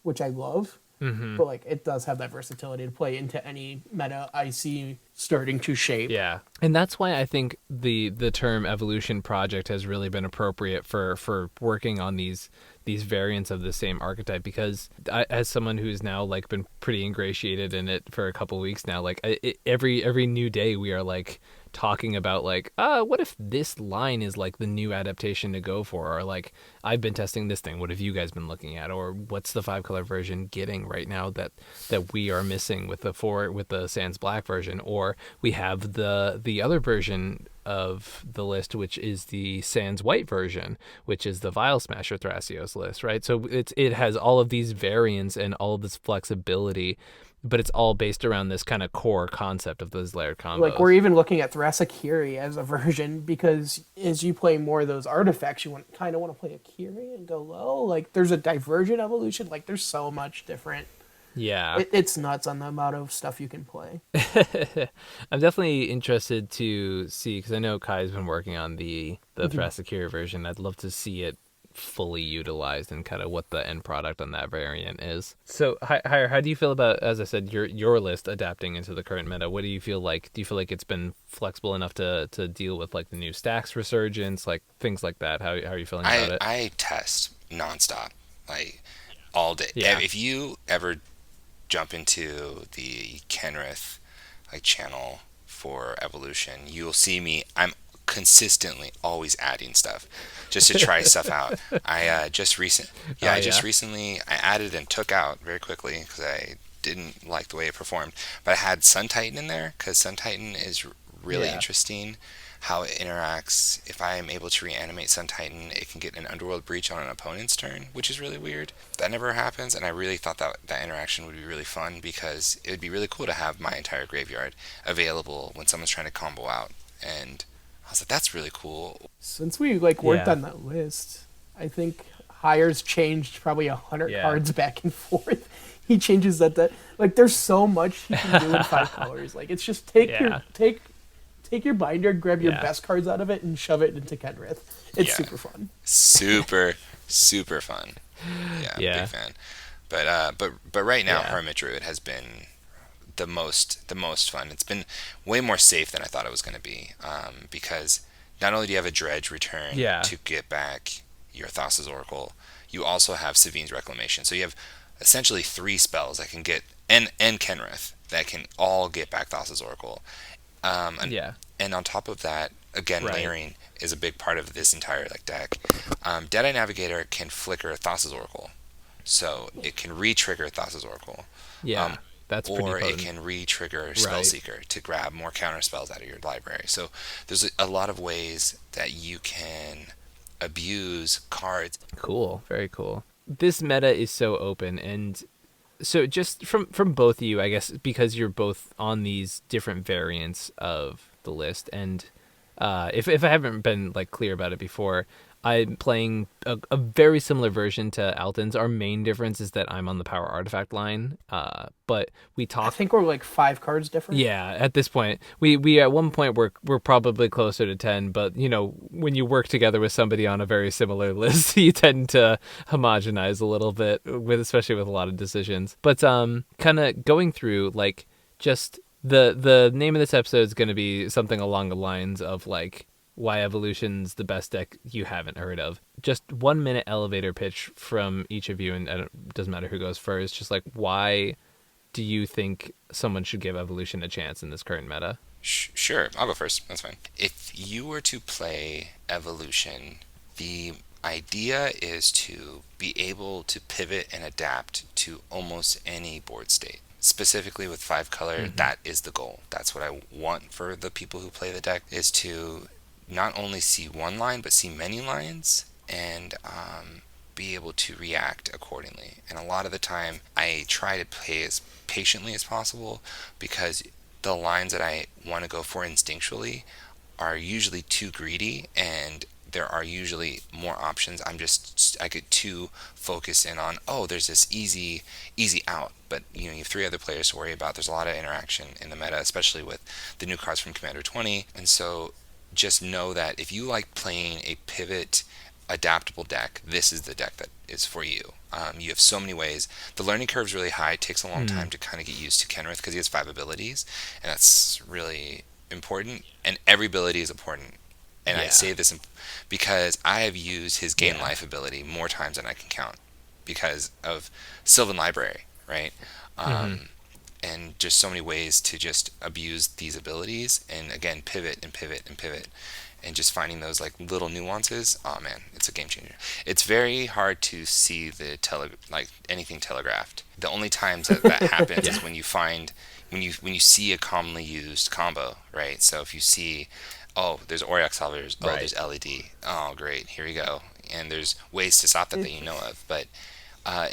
which I love. Mm-hmm. But it does have that versatility to play into any meta I see starting to shape. Yeah, and that's why I think the term evolution project has really been appropriate for working on these variants of the same archetype, because as someone who's now been pretty ingratiated in it for a couple weeks now, every new day we are talking about what if this line is the new adaptation to go for, or I've been testing this thing, what have you guys been looking at, or what's the 5-color version getting right now that we are missing with the Sans Black version, or we have the other version of the list, which is the Sans White version, which is the Vile Smasher Thrasios list, right? So it has all of these variants and all of this flexibility, but it's all based around this kind of core concept of those layered combos. We're even looking at Thrasyciri as a version, because as you play more of those artifacts, you kind of want to play a Kiri and go low. There's a Divergent evolution. There's so much different. Yeah. It's nuts on the amount of stuff you can play. I'm definitely interested to see, because I know Kai's been working on the Thrasyciri version. I'd love to see it fully utilized and kind of what the end product on that variant is. So, Higher, how do you feel about, as I said, your list adapting into the current meta? What do you feel like? Do you feel like it's been flexible enough to deal with the new stacks resurgence, things like that? How are you feeling about it? I test nonstop, all day. Yeah. If you ever jump into the Kenrith channel for Evolution, you'll see me. I'm consistently always adding stuff just to try stuff out. I just recently I added and took out very quickly because I didn't like the way it performed. But I had Sun Titan in there because Sun Titan is really interesting. How it interacts. If I am able to reanimate Sun Titan, it can get an Underworld Breach on an opponent's turn, which is really weird. That never happens, and I really thought that interaction would be really fun because it would be really cool to have my entire graveyard available when someone's trying to combo out. And I was like, that's really cool. Since we worked on that list, I think Hire's changed probably 100 cards back and forth. He changes that there's so much he can do in 5 colors. Like, it's just take your binder, grab your best cards out of it, and shove it into Kenrith. It's super fun. Super fun. Yeah, big fan. But right now, Hermit Druid has been the most fun. It's been way more safe than I thought it was going to be, because not only do you have a Dredge return to get back your Thassa's Oracle, you also have Savine's Reclamation. So you have essentially 3 spells that can get, and Kenrith, that can all get back Thassa's Oracle. And on top of that, again, layering is a big part of this entire deck. Deadeye Navigator can flicker Thassa's Oracle, so it can re-trigger Thassa's Oracle. That's pretty potent. Or it can re-trigger Spellseeker to grab more counter spells out of your library. So there's a lot of ways that you can abuse cards. Cool, very cool. This meta is so open, and so just from both of you, I guess, because you're both on these different variants of the list, and if I haven't been clear about it before, I'm playing a very similar version to Alton's. Our main difference is that I'm on the Power Artifact line, but we talk. I think we're 5 cards different. Yeah, at this point, we at one point we're probably closer to 10. But when you work together with somebody on a very similar list, you tend to homogenize a little bit, especially with a lot of decisions. But kind of going through just the name of this episode is going to be something along the lines of why Evolution's the best deck you haven't heard of. Just 1 minute elevator pitch from each of you, and it doesn't matter who goes first. Just why do you think someone should give Evolution a chance in this current meta? Sure, I'll go first. That's fine. If you were to play Evolution, the idea is to be able to pivot and adapt to almost any board state. Specifically with 5 color, that is the goal. That's what I want for the people who play the deck, is to not only see one line, but see many lines, and be able to react accordingly. And a lot of the time, I try to play as patiently as possible, because the lines that I want to go for instinctually are usually too greedy, and there are usually more options. I get too focused in on, there's this easy out, but you have 3 other players to worry about. There's a lot of interaction in the meta, especially with the new cards from Commander 20, and so just know that if you like playing a pivot, adaptable deck, this is the deck that is for you. You have so many ways. The learning curve is really high. It takes a long time to kind of get used to Kenrith because he has 5 abilities, and that's really important. And every ability is important. And I say this because I have used his gain life ability more times than I can count because of Sylvan Library, right? And just so many ways to just abuse these abilities, and again, pivot and pivot and pivot, and just finding those little nuances. Oh man, it's a game changer. It's very hard to see the anything telegraphed. The only times that happens is when you see a commonly used combo, right? So if you see, there's Auriok Salvers, there's LED, great, here we go, and there's ways to stop that you know of. But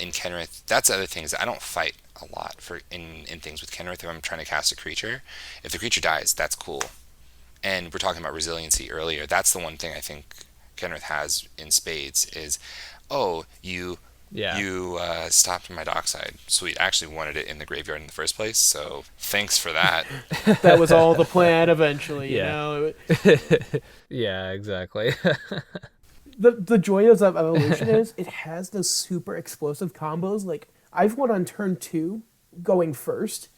in Kenrith, that's the other thing, is that I don't fight a lot in things with Kenrith. If I'm trying to cast a creature, if the creature dies, that's cool. And we're talking about resiliency earlier. That's the one thing I think Kenrith has in spades is, you stopped my Dockside. Sweet. I actually wanted it in the graveyard in the first place, so thanks for that. That was all the plan eventually, you know? Yeah, exactly. The joy of Evolution is it has those super explosive combos. I've won on turn 2 going first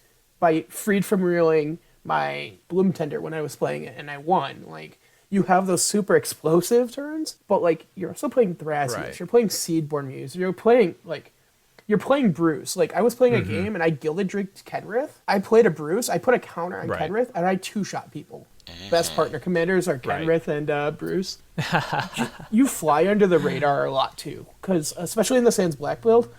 by freed from reeling my Bloom Tender when I was playing it, and I won. You have those super explosive turns, but you're also playing Thrasius, you're playing Seedborn Muse, you're playing Bruce. I was playing a game and I Gilded Draked Kenrith. I played a Bruce, I put a counter on Kenrith, and I 2-shot people. Best partner commanders are Kenrith and Bruce. You fly under the radar a lot too, because especially in the Sans Black build,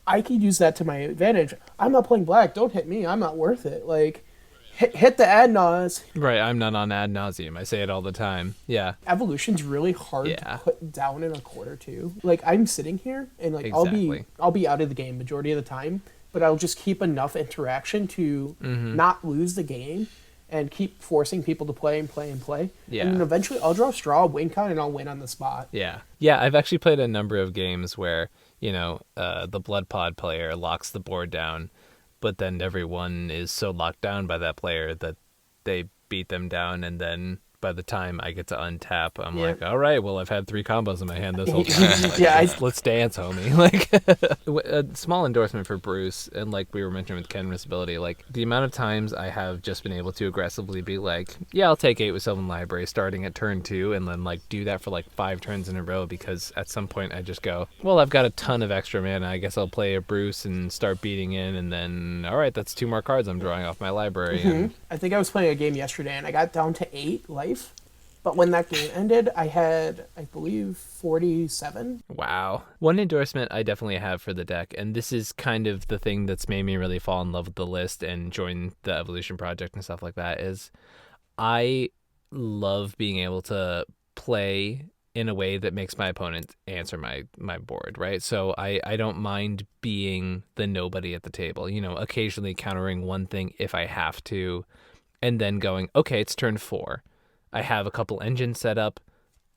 I could use that to my advantage. I'm not playing black. Don't hit me. I'm not worth it. Like, hit the ad nause. Right, I'm not on ad nauseum. I say it all the time. Yeah. Evolution's really hard to put down in a quarter too. Like, I'm sitting here and like Exactly. I'll be out of the game majority of the time, but I'll just keep enough interaction to not lose the game and keep forcing people to play and play and play. Yeah. And then eventually I'll draw a straw, win con, and I'll win on the spot. Yeah. Yeah, I've actually played a number of games where, you know, the Blood Pod player locks the board down, but then everyone is so locked down by that player that they beat them down, and then by the time I get to untap, I'm like, all right, well, I've had 3 combos in my hand this whole time. Like, Yeah, let's dance, homie. Like, a small endorsement for Bruce, and like we were mentioning with Kenris ability, like the amount of times I have just been able to aggressively be like, yeah, I'll take 8 with Sylvan Library starting at turn 2, and then like do that for like 5 turns in a row, because at some point I just go, well, I've got a ton of extra mana, I guess I'll play a Bruce and start beating in, and then, all right, that's 2 more cards I'm drawing off my library. And I think I was playing a game yesterday and I got down to 8 life. But when that game ended, I had, I believe, 47. Wow. One endorsement I definitely have for the deck, and this is kind of the thing that's made me really fall in love with the list and join the Evolution Project and stuff like that, is I love being able to play in a way that makes my opponent answer my board, right? So I don't mind being the nobody at the table, you know, occasionally countering one thing if I have to, and then going, okay, it's turn 4. I have a couple engines set up.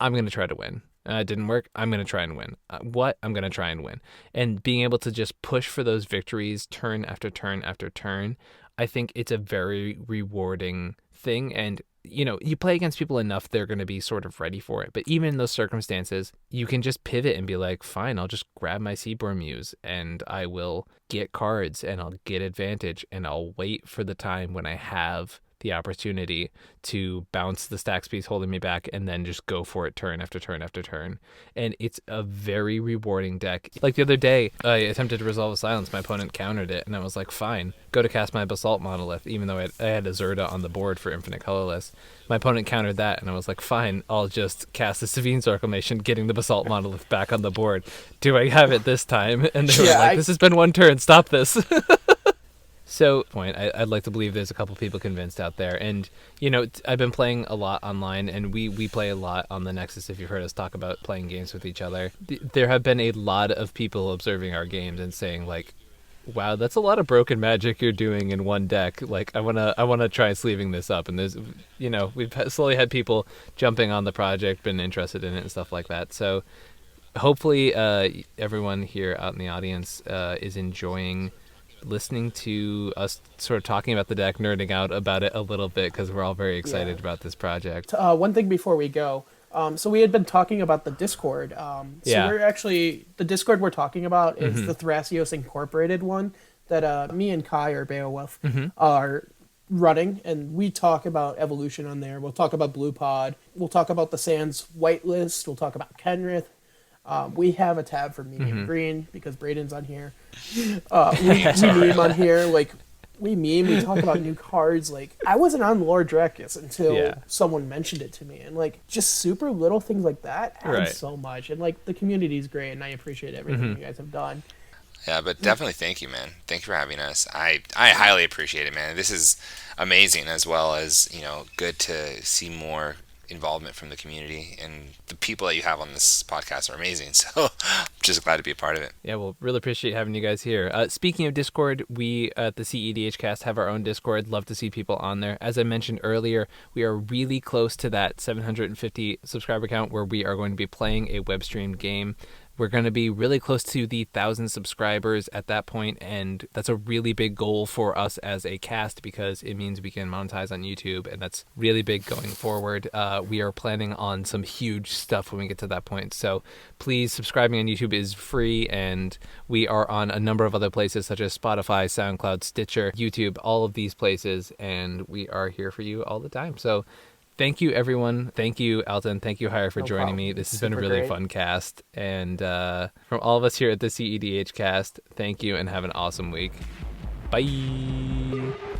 I'm going to try to win. It didn't work. I'm going to try and win. I'm going to try and win. And being able to just push for those victories turn after turn after turn, I think it's a very rewarding thing. And, you know, you play against people enough, they're going to be sort of ready for it. But even in those circumstances, you can just pivot and be like, fine, I'll just grab my Seaborn Muse and I will get cards and I'll get advantage and I'll wait for the time when I have the opportunity to bounce the stacks piece holding me back and then just go for it turn after turn after turn. And it's a very rewarding deck. Like the other day, I attempted to resolve a silence. My opponent countered it, and I was like, fine, go to cast my Basalt Monolith, even though I had a Zerda on the board for Infinite Colorless. My opponent countered that, and I was like, fine, I'll just cast the Sevine's Reclamation, getting the Basalt Monolith back on the board. Do I have it this time? And they were like, this has been one turn, stop this. So, I'd like to believe there's a couple people convinced out there. And, you know, I've been playing a lot online, and we play a lot on the Nexus, if you've heard us talk about playing games with each other. There have been a lot of people observing our games and saying, like, wow, that's a lot of broken magic you're doing in one deck. Like, I wanna try sleeving this up. And there's, you know, we've slowly had people jumping on the project, been interested in it and stuff like that. So hopefully everyone here out in the audience is enjoying listening to us sort of talking about the deck, nerding out about it a little bit, because we're all very excited about this project. One thing before we go, so we had been talking about the Discord. We're actually, the Discord we're talking about is the Thrasios Incorporated one that me and Kai, or Beowulf, are running, and we talk about Evolution on there. We'll talk about Blue Pod. We'll talk about the Sands Whitelist. We'll talk about Kenrith. We have a tab for Medium Green because Braden's on here. We meme on here. Like, we talk about new cards. Like, I wasn't on Lord Drakus until someone mentioned it to me. And, like, just super little things like that add so much. And, like, the community's great, and I appreciate everything you guys have done. Yeah, but definitely thank you, man. Thank you for having us. I highly appreciate it, man. This is amazing, as well as, you know, good to see more involvement from the community, and the people that you have on this podcast are amazing, so I'm just glad to be a part of it. Yeah, well, really appreciate having you guys here. Speaking of Discord, we at the cEDH cast have our own Discord. Love to see people on there. As I mentioned earlier, we are really close to that 750 subscriber count where we are going to be playing a web streamed game. We're going to be really close to the 1,000 subscribers at that point, and that's a really big goal for us as a cast because it means we can monetize on YouTube, and that's really big going forward. We are planning on some huge stuff when we get to that point, so please, subscribing on YouTube is free, and we are on a number of other places such as Spotify, SoundCloud, Stitcher, YouTube, all of these places, and we are here for you all the time. So thank you, everyone. Thank you, Altun. Thank you, Higher, for joining me. This has been a really fun cast. And from all of us here at the cEDH cast, thank you and have an awesome week. Bye.